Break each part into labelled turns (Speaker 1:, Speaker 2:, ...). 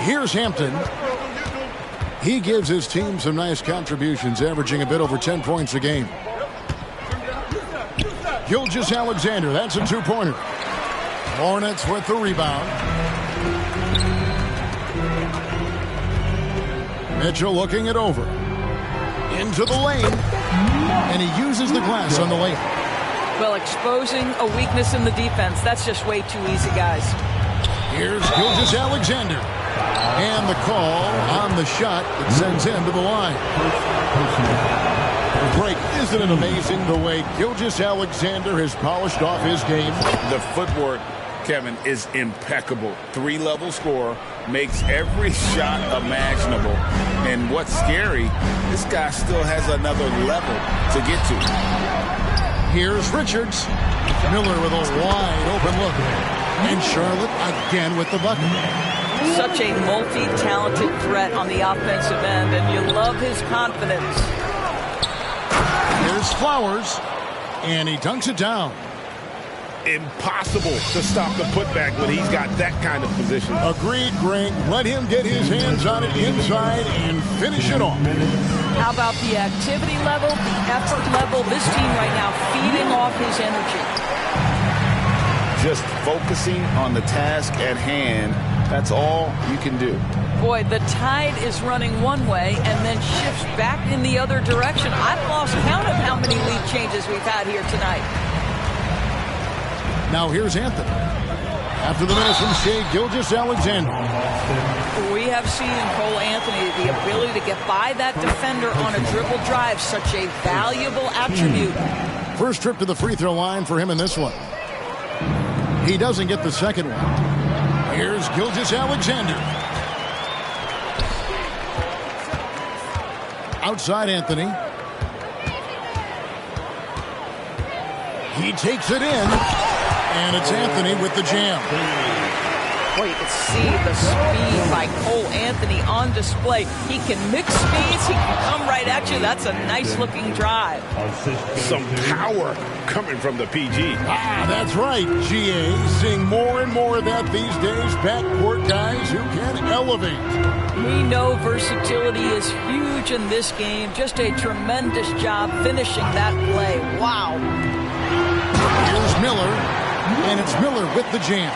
Speaker 1: Here's Hampton. He gives his team some nice contributions, averaging a bit over 10 points a game. Gilgeous-Alexander, that's a two-pointer. Hornets with the rebound. Mitchell looking it over. Into the lane. And he uses the glass on the lane.
Speaker 2: Well, exposing a weakness in the defense, that's just way too easy, guys.
Speaker 1: Here's Gilgeous-Alexander. And the call on the shot that sends him to the line. Break. Isn't it amazing the way Gilgeous-Alexander has polished off his game?
Speaker 3: The footwork, Kevin, is impeccable. Three-level scorer, makes every shot imaginable. And what's scary, this guy still has another level to get to.
Speaker 1: Here's Richards. Miller with a wide open look. And Charlotte again with the bucket.
Speaker 2: Such a multi-talented threat on the offensive end, and you love his confidence.
Speaker 1: Here's Flowers, and he dunks it down.
Speaker 3: Impossible to stop the putback when he's got that kind of position.
Speaker 1: Agreed, Greg. Let him get his hands on it inside and finish it off.
Speaker 2: How about the activity level, the effort level? This team right now feeding off his energy.
Speaker 3: Just focusing on the task at hand. That's all you can do.
Speaker 2: Boy, the tide is running one way and then shifts back in the other direction. I've lost count of how many lead changes we've had here tonight.
Speaker 1: Now here's Anthony. After the minutes from Shai Gilgeous-Alexander.
Speaker 2: We have seen in Cole Anthony the ability to get by that defender on a dribble drive, such a valuable attribute.
Speaker 1: First trip to the free throw line for him in this one. He doesn't get the second one. Here's Gilgeous-Alexander. Outside Anthony. He takes it in. And it's Anthony with the jam.
Speaker 2: Boy, you can see the speed by Cole Anthony on display. He can mix speeds. He can come right at you. That's a nice-looking drive.
Speaker 3: Some power coming from the PG.
Speaker 1: That's right, GA. Seeing more and more of that these days. Backcourt guys who can elevate.
Speaker 2: We know versatility is huge in this game. Just a tremendous job finishing that play. Wow.
Speaker 1: Here's Miller, and it's Miller with the jam.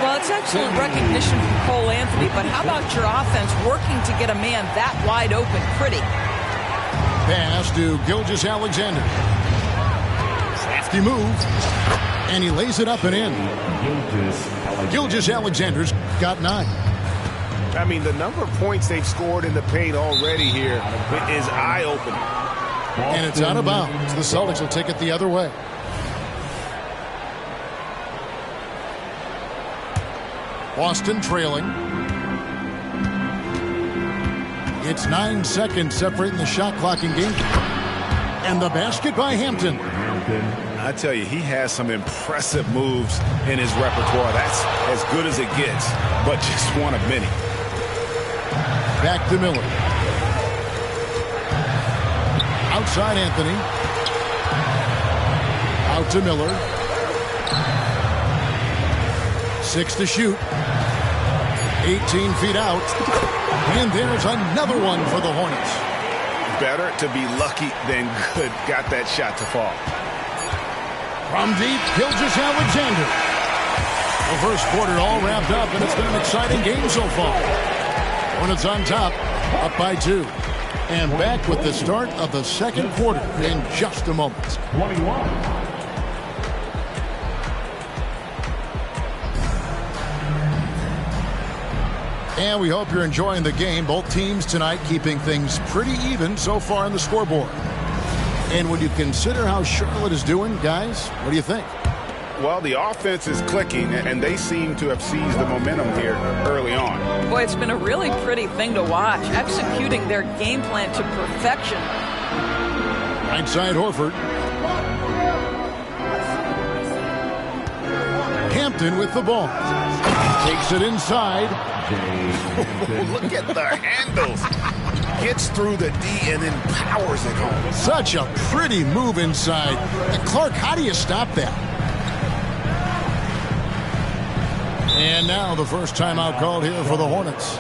Speaker 2: Well, it's excellent recognition from Cole Anthony, but how about your offense working to get a man that wide open? Pretty.
Speaker 1: Pass to Gilgeous-Alexander. Crafty move, and he lays it up and in. Gilgeous-Alexander's got 9.
Speaker 3: I mean, the number of points they've scored in the paint already here is eye-opening.
Speaker 1: And it's out of bounds. The Celtics will take it the other way. Boston trailing. It's 9 seconds separating the shot clock and game. And the basket by Hampton.
Speaker 3: I tell you, he has some impressive moves in his repertoire. That's as good as it gets, but just one of many.
Speaker 1: Back to Miller. Outside Anthony. Out to Miller. 6 to shoot. 18 feet out. And there's another one for the Hornets.
Speaker 3: Better to be lucky than good. Got that shot to fall.
Speaker 1: From deep, Gilgeous-Alexander. The first quarter all wrapped up, and it's been an exciting game so far. Hornets on top, up by 2. And back with the start of the second quarter in just a moment.
Speaker 4: 21.
Speaker 1: And we hope you're enjoying the game. Both teams tonight keeping things pretty even so far on the scoreboard. And when you consider how Charlotte is doing, guys, what do you think?
Speaker 3: Well, the offense is clicking, and they seem to have seized the momentum here early on.
Speaker 2: Boy, it's been a really pretty thing to watch, executing their game plan to perfection.
Speaker 1: Right side Horford. Hampton with the ball. Takes it inside.
Speaker 3: Look at the handles. Gets through the D and then powers it home.
Speaker 1: Such a pretty move inside. Clark, how do you stop that? And now the first timeout called here for the Hornets.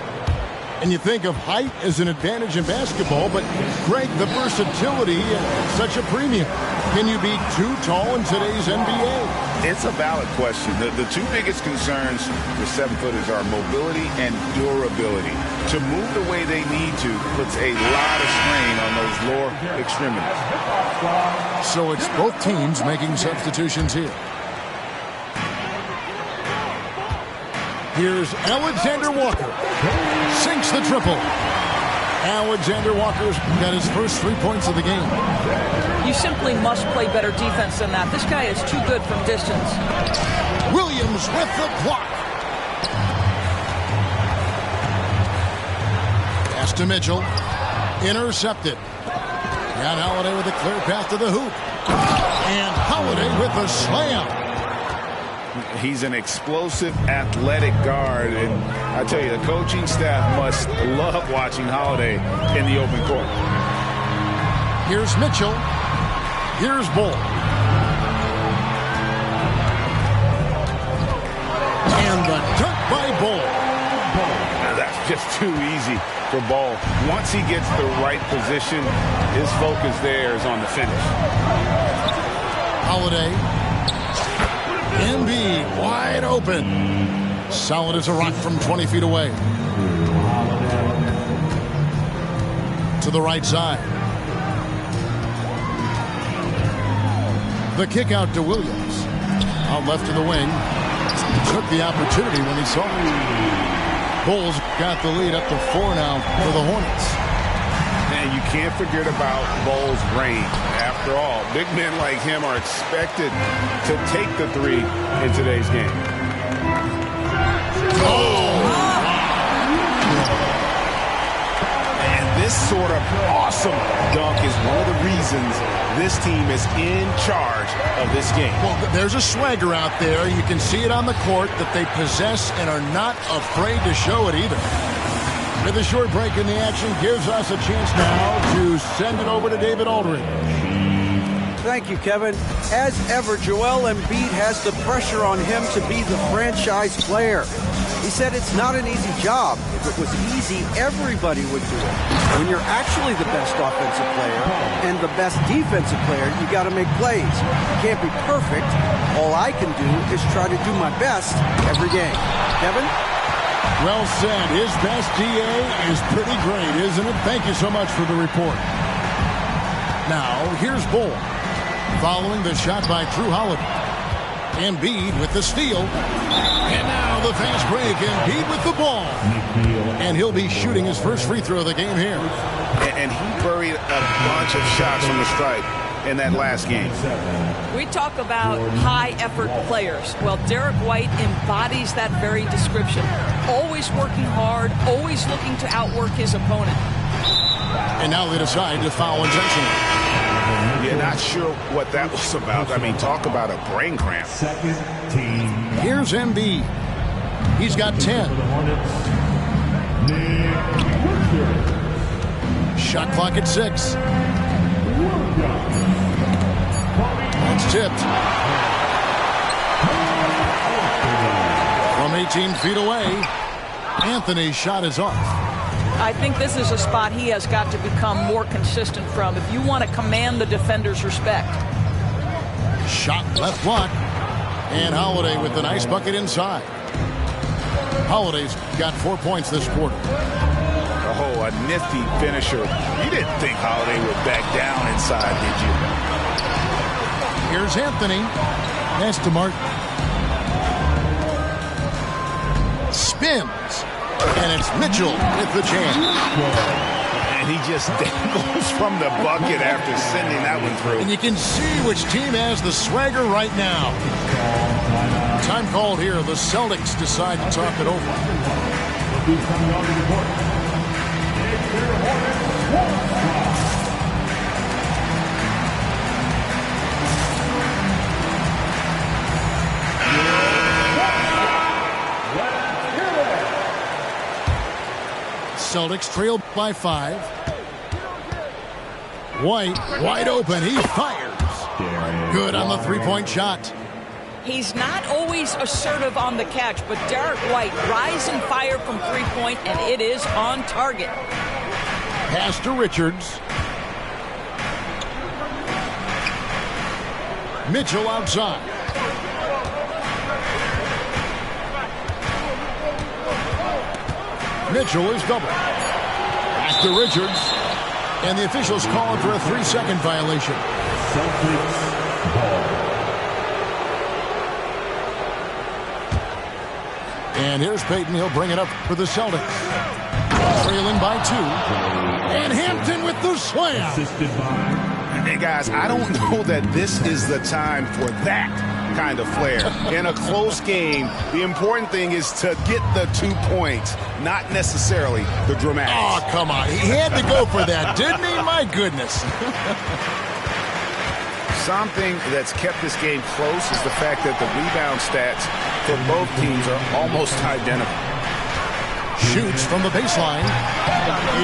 Speaker 1: And you think of height as an advantage in basketball, but Greg, the versatility at such a premium. Can you be too tall in today's NBA?
Speaker 3: It's a valid question. The two biggest concerns for 7-footers are mobility and durability. To move the way they need to puts a lot of strain on those lower extremities.
Speaker 1: So it's both teams making substitutions here. Here's Alexander Walker. Sinks the triple. Alexander Walker's got his first 3 points of the game.
Speaker 2: You simply must play better defense than that. This guy is too good from distance.
Speaker 1: Williams with the block. Pass to Mitchell. Intercepted. Got Holiday with a clear path to the hoop. And Holiday with the slam.
Speaker 3: He's an explosive, athletic guard, and I tell you, the coaching staff must love watching Holiday in the open court.
Speaker 1: Here's Mitchell. Here's Bull. And the dunk by Bull.
Speaker 3: Now that's just too easy for Bull. Once he gets the right position, his focus there is on the finish.
Speaker 1: Holiday. Embiid wide open. Solid as a rock from 20 feet away. To the right side. The kick out to Williams. Out left to the wing. Took the opportunity when he saw it. Bulls got the lead up to 4 now for the Hornets.
Speaker 3: And you can't forget about Bull's range. After all, big men like him are expected to take the three in today's game. And this sort of awesome dunk is one of the reasons this team is in charge of this game.
Speaker 1: Well, there's a swagger out there. You can see it on the court that they possess and are not afraid to show it either. With a short break in the action, gives us a chance now to send it over to David Aldridge.
Speaker 4: Thank you, Kevin. As ever, Joel Embiid has the pressure on him to be the franchise player. He said it's not an easy job. If it was easy, everybody would do it. When you're actually the best offensive player and the best defensive player, you got to make plays. You can't be perfect. All I can do is try to do my best every game. Kevin?
Speaker 1: Well said. His best DA is pretty great, isn't it? Thank you so much for the report. Now, here's Bull. Following the shot by Drew Holiday. Embiid with the steal. And now the fast break. Embiid with the ball. And he'll be shooting his first free throw of the game here.
Speaker 3: And he buried a bunch of shots from the stripe in that last game.
Speaker 2: We talk about high-effort players. Well, Derek White embodies that very description. Always working hard, always looking to outwork his opponent.
Speaker 1: And now they decide to foul intentionally.
Speaker 3: Yeah, not sure what that was about. I mean, talk about a brain cramp.
Speaker 5: Second team.
Speaker 1: Here's Embiid. He's got 10. Shot clock at 6. That's tipped. From 18 feet away, Anthony's shot is off.
Speaker 2: I think this is a spot he has got to become more consistent from if you want to command the defender's respect.
Speaker 1: Shot left block. And Holiday with the nice bucket inside. Holiday's got 4 points this quarter.
Speaker 3: Oh, a nifty finisher. You didn't think Holiday would back down inside, did you?
Speaker 1: Here's Anthony. Pass to Martin. Spins. And it's Mitchell with the chance.
Speaker 3: And he just dangles from the bucket after sending that one through.
Speaker 1: And you can see which team has the swagger right now. Time called here. The Celtics decide to talk it over. Celtics trailed by 5. White, wide open. He fires. Good on the three-point shot.
Speaker 2: He's not always assertive on the catch, but Derek White rise and fire from three-point, and it is on target.
Speaker 1: Pass to Richards. Mitchell outside. Mitchell is double. Back to Richards. And the officials calling for a 3-second violation.
Speaker 5: Celtics ball.
Speaker 1: And here's Payton. He'll bring it up for the Celtics. Trailing by 2. And Hampton with the slam.
Speaker 5: Assisted by.
Speaker 3: Hey, guys, I don't know that this is the time for that kind of flair. In a close game, the important thing is to get the 2 points, not necessarily the dramatics.
Speaker 1: Oh, come on. He had to go for that, didn't he? My goodness.
Speaker 3: Something that's kept this game close is the fact that the rebound stats for both teams are almost identical.
Speaker 1: Shoots from the baseline.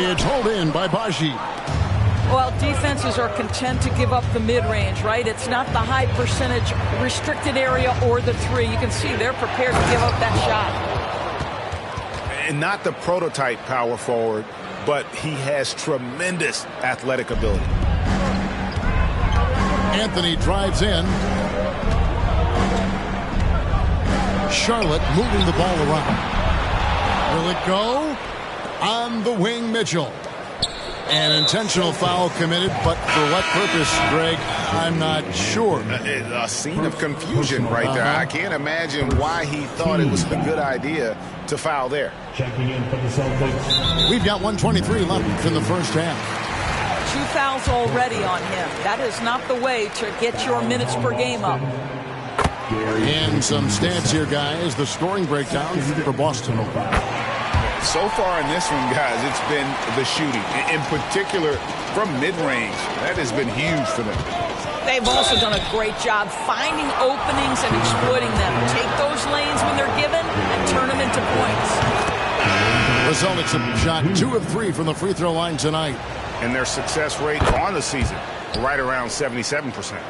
Speaker 1: It's hauled in by Baji.
Speaker 2: Well, defenses are content to give up the mid-range, right? It's not the high percentage restricted area or the three. You can see they're prepared to give up that shot.
Speaker 3: And not the prototype power forward, but he has tremendous athletic ability.
Speaker 1: Anthony drives in. Charlotte moving the ball around. Will it go? On the wing, Mitchell. An intentional foul committed, but for what purpose, Greg? I'm not sure.
Speaker 3: A scene of confusion right there. I can't imagine why he thought it was a good idea to foul there.
Speaker 5: Checking in for the Celtics.
Speaker 1: We've got 1:23 left in the first half.
Speaker 2: 2 fouls already on him. That is not the way to get your minutes per game up.
Speaker 1: And some stats here, guys. The scoring breakdown for Boston.
Speaker 3: So far in this one, guys, it's been the shooting. In particular, from mid-range. That has been huge for them.
Speaker 2: They've also done a great job finding openings and exploiting them. Take those lanes when they're given and turn them into points.
Speaker 1: The Celtics have shot 2 of 3 from the free throw line tonight.
Speaker 3: And their success rate on the season, right around 77%.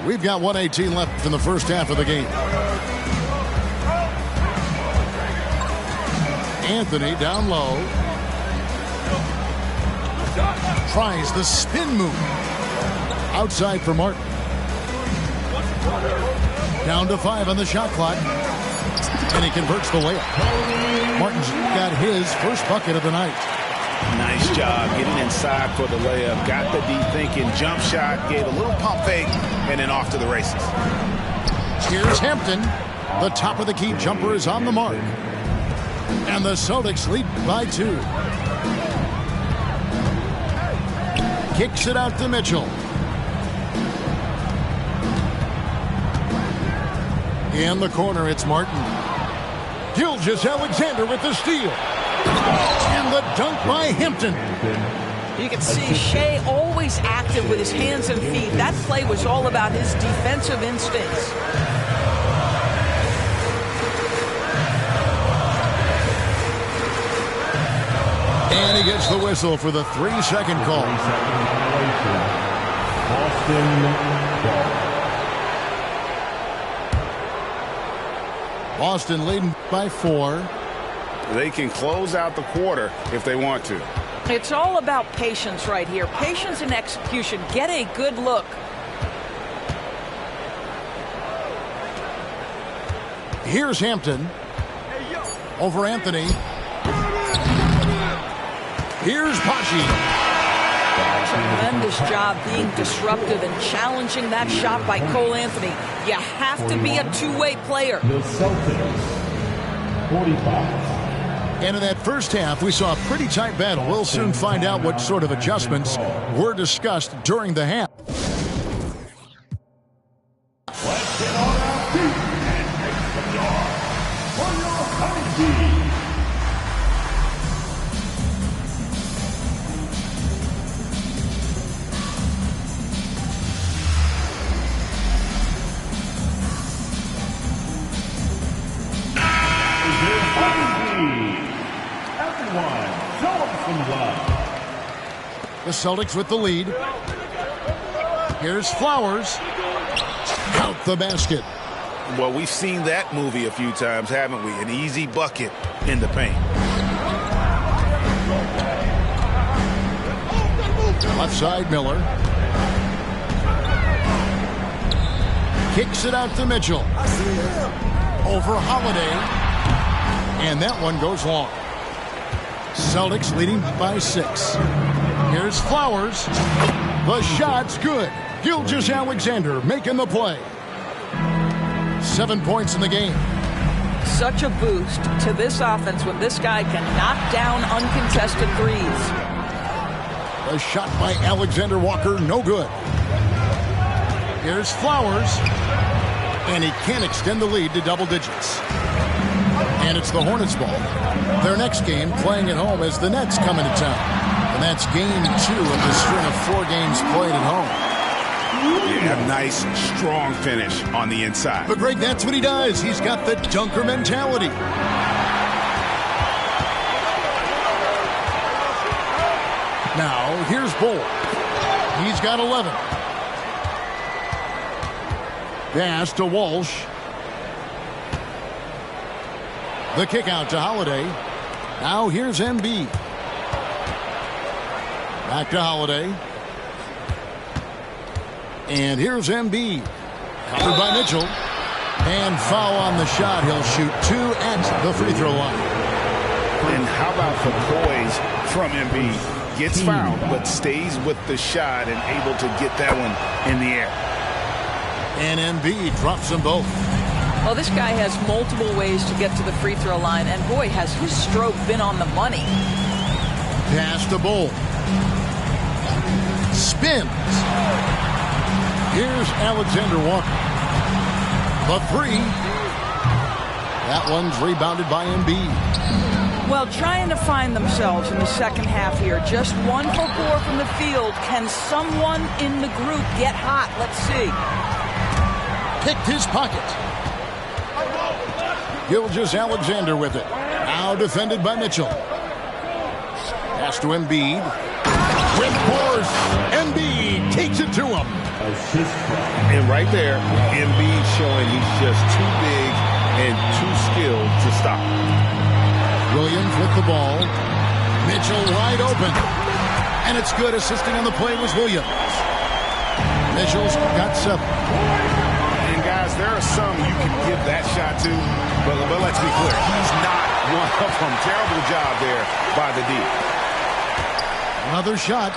Speaker 1: We've got 1:18 left in the first half of the game. Anthony down low. Tries the spin move. Outside for Martin. Down to 5 on the shot clock. And he converts the layup. Martin's got his first bucket of the night.
Speaker 3: Nice job getting inside for the layup. Got the D thinking. Jump shot. Gave a little pump fake. And then off to the races.
Speaker 1: Here's Hampton. The top of the key jumper is on the mark. And the Celtics lead by 2. Kicks it out to Mitchell. In the corner, it's Martin. Gilgeous-Alexander with the steal. And the dunk by Hampton.
Speaker 2: You can see Shea always active with his hands and feet. That play was all about his defensive instincts.
Speaker 1: And he gets the whistle for the 3-second call.
Speaker 5: Boston ball.
Speaker 1: Boston leading by 4.
Speaker 3: They can close out the quarter if they want to.
Speaker 2: It's all about patience right here. Patience and execution. Get a good look.
Speaker 1: Here's Hampton. Over Anthony. Here's Pachi.
Speaker 2: Tremendous job being disruptive and challenging that shot by Cole Anthony. You have to be a two-way player.
Speaker 5: The Celtics, 45.
Speaker 1: And in that first half, we saw a pretty tight battle. We'll soon find out what sort of adjustments were discussed during the half.
Speaker 5: Let's get on our feet and make some noise for your honeybee.
Speaker 1: The Celtics with the lead. Here's Flowers. Count the basket.
Speaker 3: Well, we've seen that movie a few times, haven't we? An easy bucket in the paint.
Speaker 1: Left side, Miller. Kicks it out to Mitchell. Over Holiday. And that one goes long. Celtics leading by 6. Here's Flowers. The shot's good. Gilgeous-Alexander making the play. 7 points in the game.
Speaker 2: Such a boost to this offense when this guy can knock down uncontested threes.
Speaker 1: A shot by Alexander Walker, no good. Here's Flowers. And he can't extend the lead to double digits. And it's the Hornets ball. Their next game playing at home as the Nets come into town. And that's game 2 of the string of 4 games played at home.
Speaker 3: Yeah, nice, strong finish on the inside.
Speaker 1: But Greg, that's what he does. He's got the dunker mentality. Now, here's Bull. He's got 11. Pass to Walsh. The kick out to Holiday. Now here's Embiid. Back to Holiday. And here's Embiid. Covered by Mitchell. And foul on the shot. He'll shoot 2 at the free throw line.
Speaker 3: And how about the poise from Embiid? Gets fouled, but stays with the shot and able to get that one in the air.
Speaker 1: And Embiid drops them both.
Speaker 2: Well, this guy has multiple ways to get to the free throw line. And boy, has his stroke been on the money.
Speaker 1: Pass to Bull. Spins. Here's Alexander Walker. The 3. That one's rebounded by Embiid.
Speaker 2: Well, trying to find themselves in the second half here. Just 1 for 4 from the field. Can someone in the group get hot? Let's see.
Speaker 1: Picked his pocket. Gilgeous-Alexander with it. Now defended by Mitchell. Pass to Embiid. With force. Embiid takes it to him.
Speaker 3: And right there, Embiid showing he's just too big and too skilled to stop.
Speaker 1: Williams with the ball. Mitchell wide open. And it's good. Assisting on the play was Williams. Mitchell's got 7.
Speaker 3: And guys, there are some you can give that shot to, but let's be clear, he's not one of them. Terrible job there by the D.
Speaker 1: Another shot.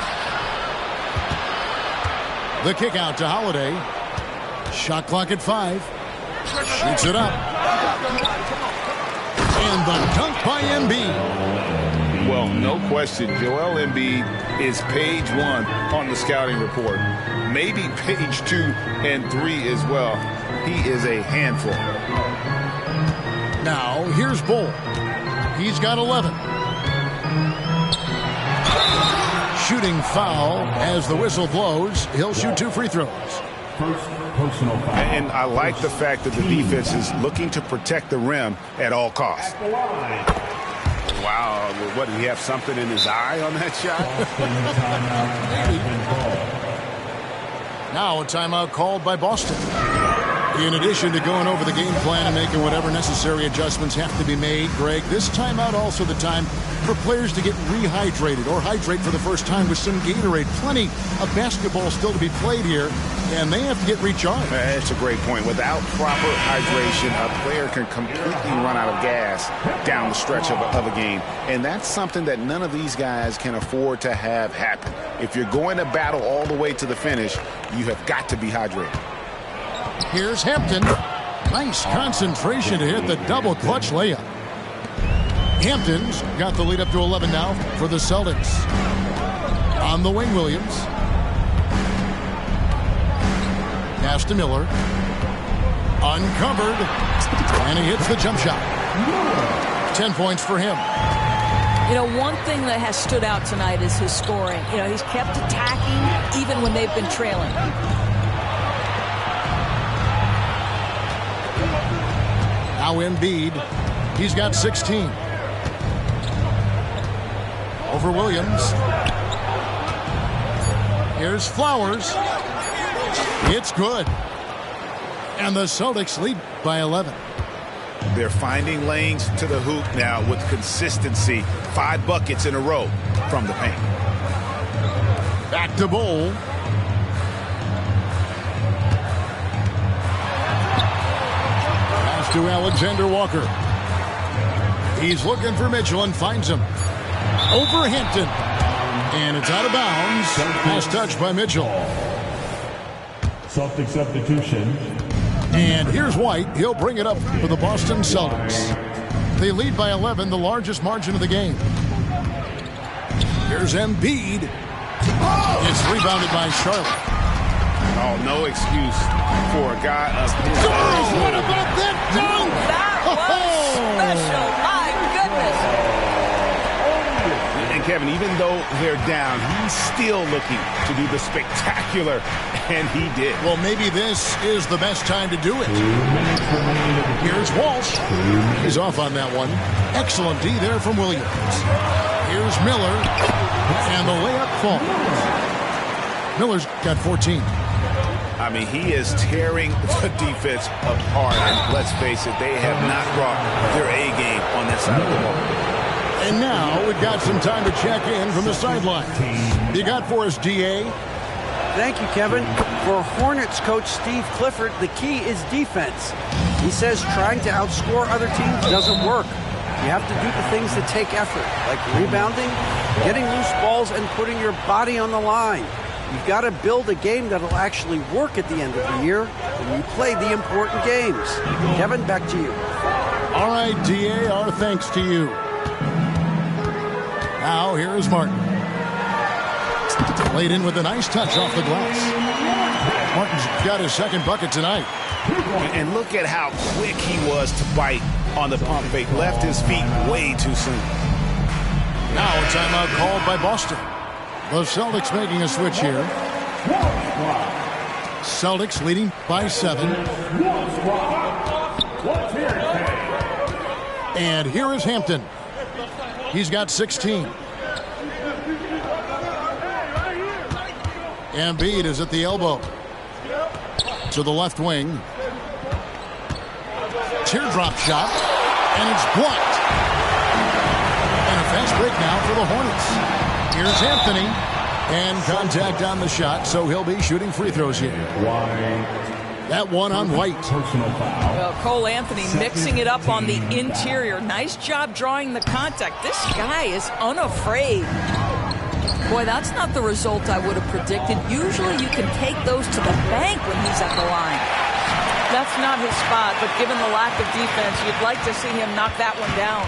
Speaker 1: The kick out to Holiday. Shot clock at 5. Shoots it up. And the dunk by Embiid.
Speaker 3: Well, no question, Joel Embiid is page 1 on the scouting report. Maybe page 2 and 3 as well. He is a handful.
Speaker 1: Now, here's Bull. He's got 11. Shooting foul as the whistle blows. He'll shoot 2 free throws.
Speaker 3: And I like the fact that the defense is looking to protect the rim at all costs. Wow, what, did he have something in his eye on that shot?
Speaker 1: Now a timeout called by Boston. In addition to going over the game plan and making whatever necessary adjustments have to be made, Greg, this timeout also the time for players to get rehydrated or hydrate for the first time with some Gatorade. Plenty of basketball still to be played here, and they have to get recharged.
Speaker 3: That's a great point. Without proper hydration, a player can completely run out of gas down the stretch of a game, and that's something that none of these guys can afford to have happen. If you're going to battle all the way to the finish, you have got to be hydrated.
Speaker 1: Here's Hampton. Nice concentration to hit the double clutch layup. Hampton's got the lead up to 11 now for the Celtics. On the wing, Williams. Pass to Miller. Uncovered. And he hits the jump shot. 10 points for him.
Speaker 2: You know, one thing that has stood out tonight is his scoring. You know, he's kept attacking even when they've been trailing.
Speaker 1: Now Embiid, he's got 16. Over Williams. Here's Flowers. It's good. And the Celtics lead by 11.
Speaker 3: They're finding lanes to the hoop now with consistency. 5 buckets in a row from the paint.
Speaker 1: Back to Bol. Pass to Alexander Walker. He's looking for Mitchell and finds him. Over Hampton. And it's out of bounds. Pass touched by Mitchell.
Speaker 5: Celtic substitution.
Speaker 1: And here's White. He'll bring it up for the Boston Celtics. They lead by 11, the largest margin of the game. Here's Embiid. It's rebounded by Charlotte.
Speaker 3: Oh, no excuse for a guy of his
Speaker 1: Oh, what about that dunk?
Speaker 2: That was special. My goodness.
Speaker 3: And Kevin, even though they're down, he's still looking to do the spectacular, and he did.
Speaker 1: Well, maybe this is the best time to do it. Here's Walsh. He's off on that one. Excellent D there from Williams. Here's Miller. And the layup falls. Miller's got 14.
Speaker 3: I mean, he is tearing the defense apart. And let's face it, they have not brought their A game on that side of the ball.
Speaker 1: And now we've got some time to check in from the sideline. You got for us, DA?
Speaker 4: Thank you, Kevin. For Hornets coach Steve Clifford, the key is defense. He says trying to outscore other teams doesn't work. You have to do the things that take effort, like rebounding, getting loose balls, and putting your body on the line. You've got to build a game that'll actually work at the end of the year when you play the important games. Kevin, back to you.
Speaker 1: All right, DA, our thanks to you. Now, here is Martin. Played in with a nice touch off the glass. Martin's got his second bucket tonight.
Speaker 3: And look at how quick he was to bite on the pump fake. Left his feet way too soon.
Speaker 1: Now a timeout called by Boston. The Celtics making a switch here. Celtics leading by 7. And here is Hampton. He's got 16. Embiid is at the elbow. To the left wing. Teardrop shot. And it's blocked. And a fast break now for the Hornets. Here's Anthony. And contact on the shot, so he'll be shooting free throws here. That one on White.
Speaker 2: Well, Cole Anthony mixing it up on the interior. Nice job drawing the contact. This guy is unafraid. Boy, that's not the result I would have predicted. Usually you can take those to the bank when he's at the line. That's not his spot, but given the lack of defense, you'd like to see him knock that one down.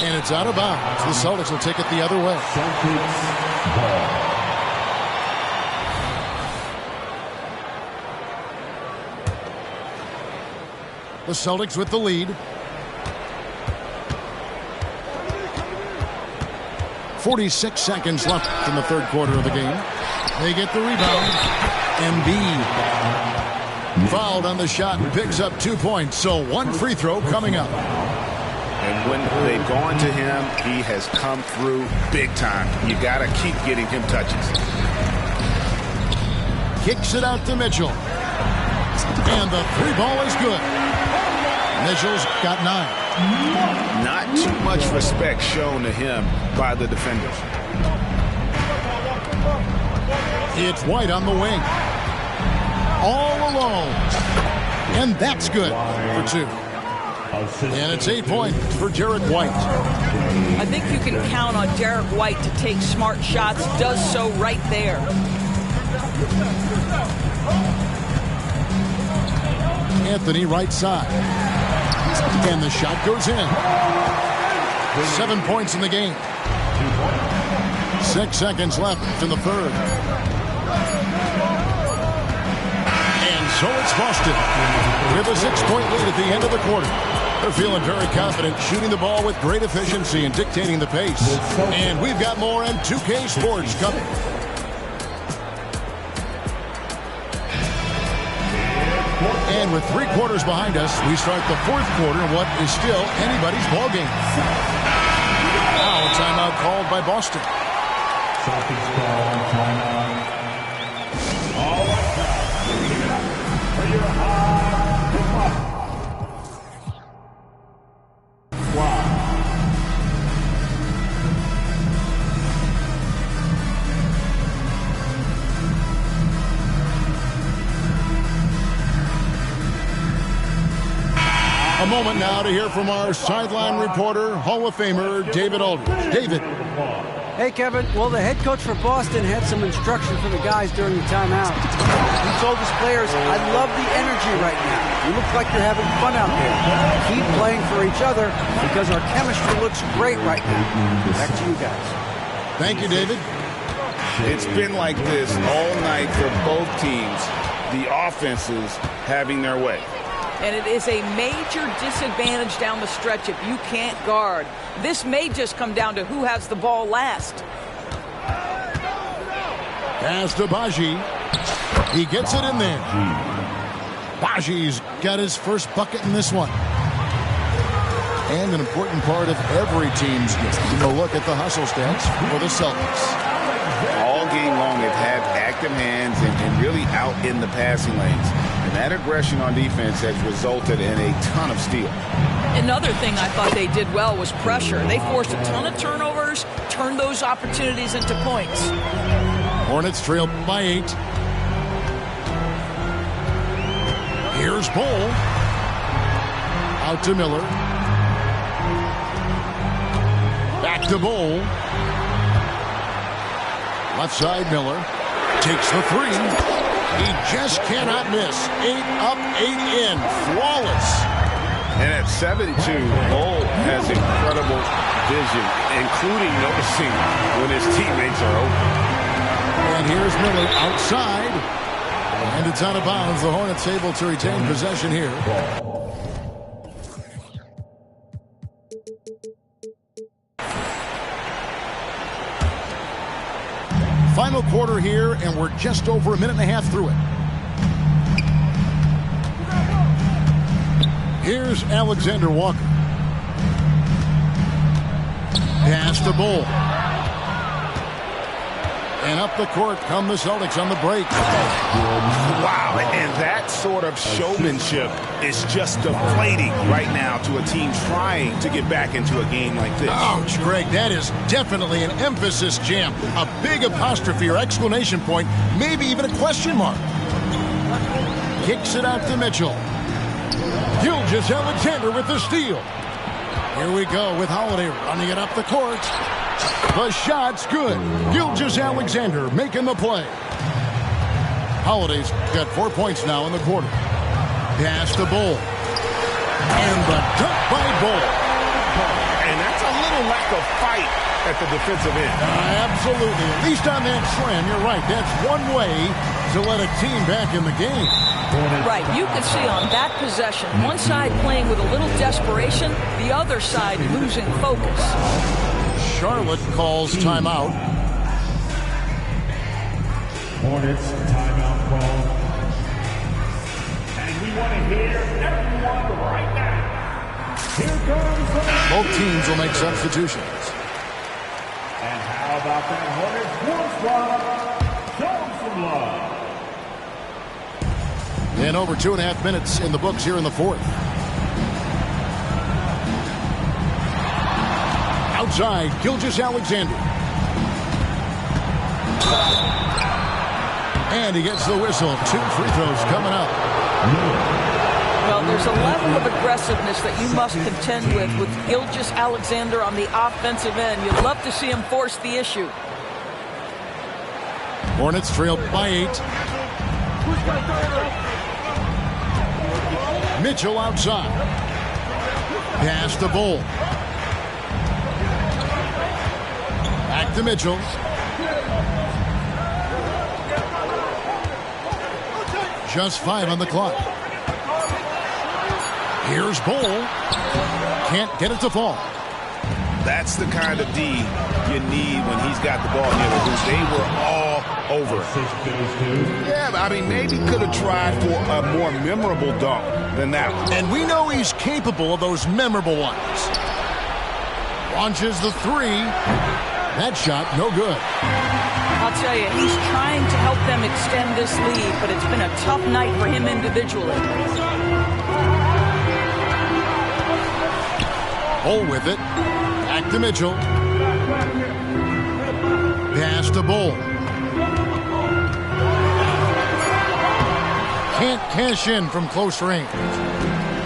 Speaker 1: And it's out of bounds. The Celtics will take it the other way. The Celtics with the lead. 46 seconds left in the third quarter of the game. They get the rebound. Embiid fouled on the shot and picks up 2 points. So one free throw coming up.
Speaker 3: And when they've gone to him, he has come through big time. You got to keep getting him touches.
Speaker 1: Kicks it out to Mitchell. And the 3 ball is good. Mitchell's got 9.
Speaker 3: Not too much respect shown to him by the defenders.
Speaker 1: It's White on the wing. All alone. And that's good for 2. And it's 8 points for Derek White.
Speaker 2: I think you can count on Derek White to take smart shots. Does so right there.
Speaker 1: Anthony right side. And the shot goes in. 7 points in the game. 6 seconds left in the third. And so it's Boston with a 6-point lead at the end of the quarter. They're feeling very confident, shooting the ball with great efficiency and dictating the pace. And we've got more on 2K Sports coming. And with 3 quarters behind us, we start the fourth quarter in what is still anybody's ball game. Now a timeout called by Boston.
Speaker 5: Celtics call timeout. All right, for your high
Speaker 1: A moment now to hear from our sideline reporter, Hall of Famer David Aldridge. David.
Speaker 4: Hey, Kevin. Well, the head coach for Boston had some instruction for the guys during the timeout. He told his players, I love the energy right now. You look like you're having fun out there. Keep playing for each other because our chemistry looks great right now. Back to you guys.
Speaker 1: Thank you, David.
Speaker 3: It's been like this all night for both teams. The offenses having their way.
Speaker 2: And it is a major disadvantage down the stretch if you can't guard. This may just come down to who has the ball last.
Speaker 1: Pass to Baji. He gets it in there. Baji's got his first bucket in this one. And an important part of every team's game. A look at the hustle stats for the Celtics.
Speaker 3: All game long, they've had active hands and really out in the passing lanes. And that aggression on defense has resulted in a ton of steal.
Speaker 2: Another thing I thought they did well was pressure. They forced a ton of turnovers, turned those opportunities into points.
Speaker 1: Hornets trail by 8. Here's Bull. Out to Miller. Back to Bull. Left side, Miller takes the 3. He just cannot miss. 8 up, 8 in. Flawless.
Speaker 3: And at 72, Bull has incredible vision, including noticing when his teammates are open.
Speaker 1: And here's Miller outside. And it's out of bounds. The Hornets able to retain possession here. Final quarter here, and we're just over a minute and a half through it. Here's Alexander Walker. Pass to Bull. And up the court come the Celtics on the break.
Speaker 3: Wow, and that sort of showmanship is just deflating right now to a team trying to get back into a game like this.
Speaker 1: Ouch, Greg, that is definitely an emphasis jam. A big apostrophe or exclamation point, maybe even a question mark. Kicks it out to Mitchell. Gilgeous-Alexander with the steal. Here we go with Holiday running it up the court. The shot's good. Gilgeous-Alexander making the play. Holiday's got 4 points now in the quarter. Pass to Bull. And the dunk by Bull.
Speaker 3: And that's a little lack of fight at the defensive end.
Speaker 1: Absolutely. At least on that slam, you're right. That's one way to let a team back in the game.
Speaker 2: Right. You can see on that possession, one side playing with a little desperation, the other side losing focus.
Speaker 1: Charlotte calls timeout.
Speaker 5: Hornets timeout call. And we want to hear everyone right now. Here comes the...
Speaker 1: Both teams will make substitutions.
Speaker 5: And how about that Hornets warm squad? Show them some love.
Speaker 1: And over 2.5 minutes in the books here in the fourth. Outside, Gilgeous-Alexander. And he gets the whistle. 2 free throws coming up.
Speaker 2: Well, there's a level of aggressiveness that you must contend with Gilgeous-Alexander on the offensive end. You'd love to see him force the issue.
Speaker 1: Hornets trail by 8. Mitchell outside. Pass to Bull. Back to Mitchell. Just 5 on the clock. Here's Bull. Can't get it to fall.
Speaker 3: That's the kind of D you need when he's got the ball here, because they were all over it. Yeah, but I mean, maybe could have tried for a more memorable dunk than that one.
Speaker 1: And we know he's capable of those memorable ones. Launches the 3. That shot, no good.
Speaker 2: I'll tell you, he's trying to help them extend this lead, but it's been a tough night for him individually.
Speaker 1: Bull with it. Back to Mitchell. Pass to Bull. Can't cash in from close range.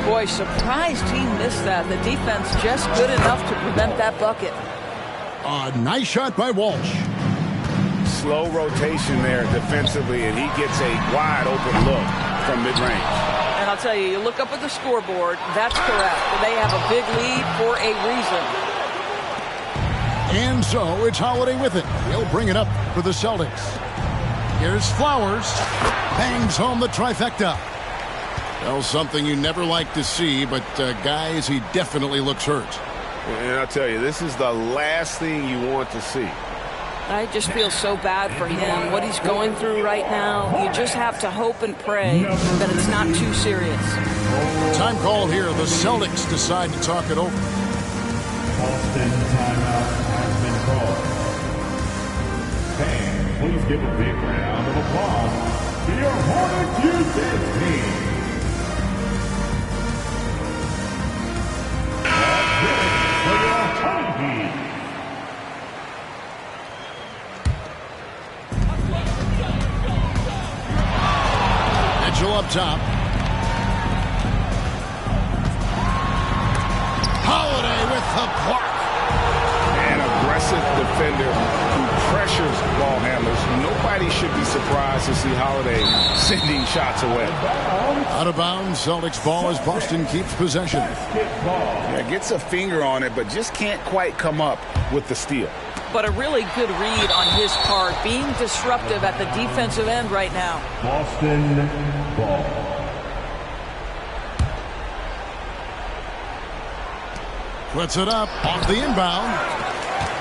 Speaker 2: Boy, surprised he missed that. The defense just good enough to prevent that bucket.
Speaker 1: A nice shot by Walsh.
Speaker 3: Slow rotation there defensively, and he gets a wide open look from mid-range.
Speaker 2: And I'll tell you, you look up at the scoreboard, that's correct. They have a big lead for a reason.
Speaker 1: And so it's Holiday with it. He'll bring it up for the Celtics. Here's Flowers. Bangs home the trifecta. Well, something you never like to see, but guys, he definitely looks hurt.
Speaker 3: And I'll tell you, this is the last thing you want to see.
Speaker 2: I just feel so bad for him, what he's going through right now. You just have to hope and pray that it's not too serious.
Speaker 1: Time call here. The Celtics decide to talk it over.
Speaker 5: Boston timeout has been called. Fans, please give a big round of applause to your Hornets Houston team. For your home team.
Speaker 1: Mitchell up top. Holiday with the block.
Speaker 3: An aggressive defender who pressures ball handlers. Nobody should be surprised to see Holiday sending shots away.
Speaker 1: Out of bounds, Celtics ball as Boston keeps possession.
Speaker 3: Yeah, gets a finger on it, but just can't quite come up with the steal.
Speaker 2: But a really good read on his part, being disruptive at the defensive end right now.
Speaker 5: Boston ball.
Speaker 1: Puts it up off the inbound.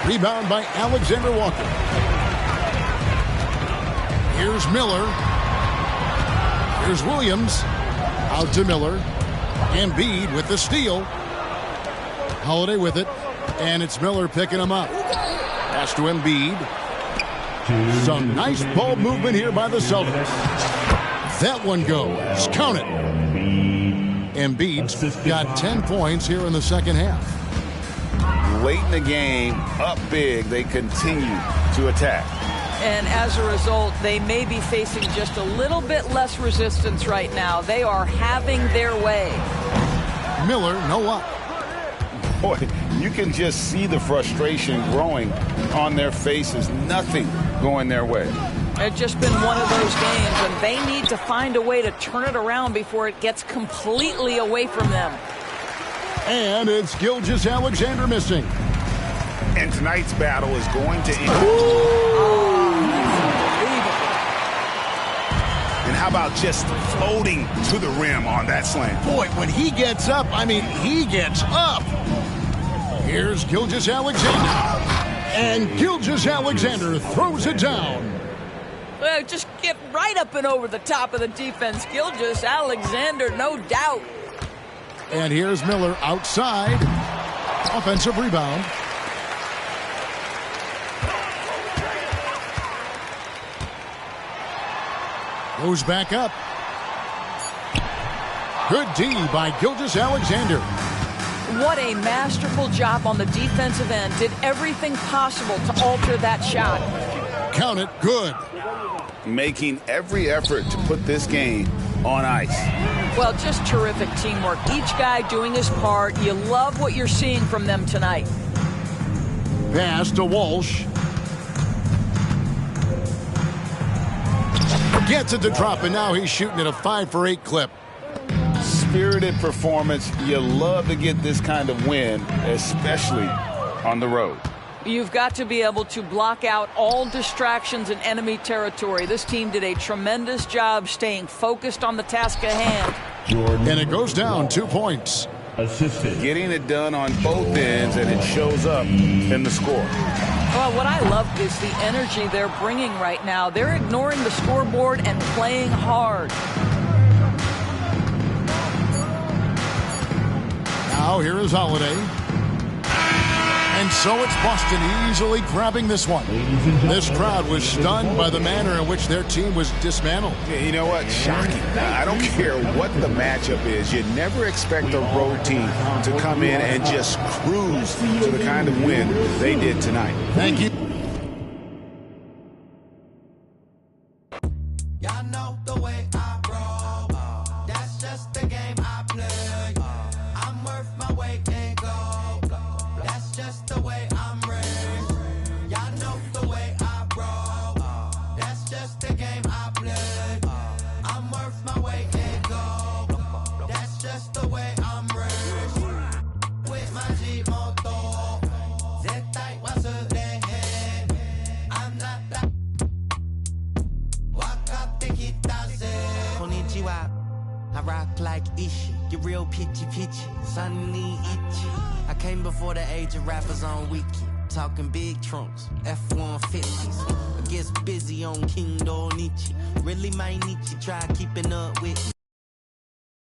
Speaker 1: Rebound by Alexander Walker. Here's Miller. Here's Williams. Out to Miller. Embiid with the steal. Holiday with it. And it's Miller picking him up. Pass to Embiid. Some nice ball movement here by the Celtics. That one goes. Count it. Embiid's got 10 points here in the second half.
Speaker 3: Late in the game, up big, they continue to attack.
Speaker 2: And as a result, they may be facing just a little bit less resistance right now. They are having their way.
Speaker 1: Miller, no luck.
Speaker 3: Boy, you can just see the frustration growing on their faces. Nothing going their way.
Speaker 2: It's just been one of those games, and they need to find a way to turn it around before it gets completely away from them.
Speaker 1: And it's Gilgeous-Alexander missing.
Speaker 3: And tonight's battle is going to end. And how about just floating to the rim on that slam?
Speaker 1: Boy, when he gets up, I mean, he gets up. Here's Gilgeous-Alexander. And Gilgeous-Alexander throws it down.
Speaker 2: Well, just get right up and over the top of the defense. Gilgeous-Alexander, no doubt.
Speaker 1: And here's Miller outside. Offensive rebound. Goes back up. Good D by Gilgeous-Alexander.
Speaker 2: What a masterful job on the defensive end. Did everything possible to alter that shot.
Speaker 1: Count it. Good.
Speaker 3: Making every effort to put this game on ice.
Speaker 2: Well, just terrific teamwork. Each guy doing his part. You love what you're seeing from them tonight.
Speaker 1: Pass to Walsh. Gets it to drop, and now he's shooting at a 5-for-8 clip.
Speaker 3: Spirited performance. You love to get this kind of win, especially on the road.
Speaker 2: You've got to be able to block out all distractions in enemy territory. This team did a tremendous job staying focused on the task at hand.
Speaker 5: Jordan.
Speaker 1: And it goes down 2 points.
Speaker 5: Assisted.
Speaker 3: Getting it done on both ends, and it shows up in the score.
Speaker 2: Well, what I love is the energy they're bringing right now. They're ignoring the scoreboard and playing hard.
Speaker 1: Now here is Holiday. And so it's Boston easily grabbing this one. This crowd was stunned by the manner in which their team was dismantled.
Speaker 3: You know what? Shocking. I don't care what the matchup is. You never expect a road team to come in and just cruise to the kind of win they did tonight.
Speaker 1: Thank you.
Speaker 6: Y'all know the way I roll. That's just the game I play. rock like Ishi. Get real pitchy, sunny itchy. I came before the age of rappers on Wiki. Talking big trunks, F-150s. I guess busy on King Donichi. Really might need you try keeping up with me.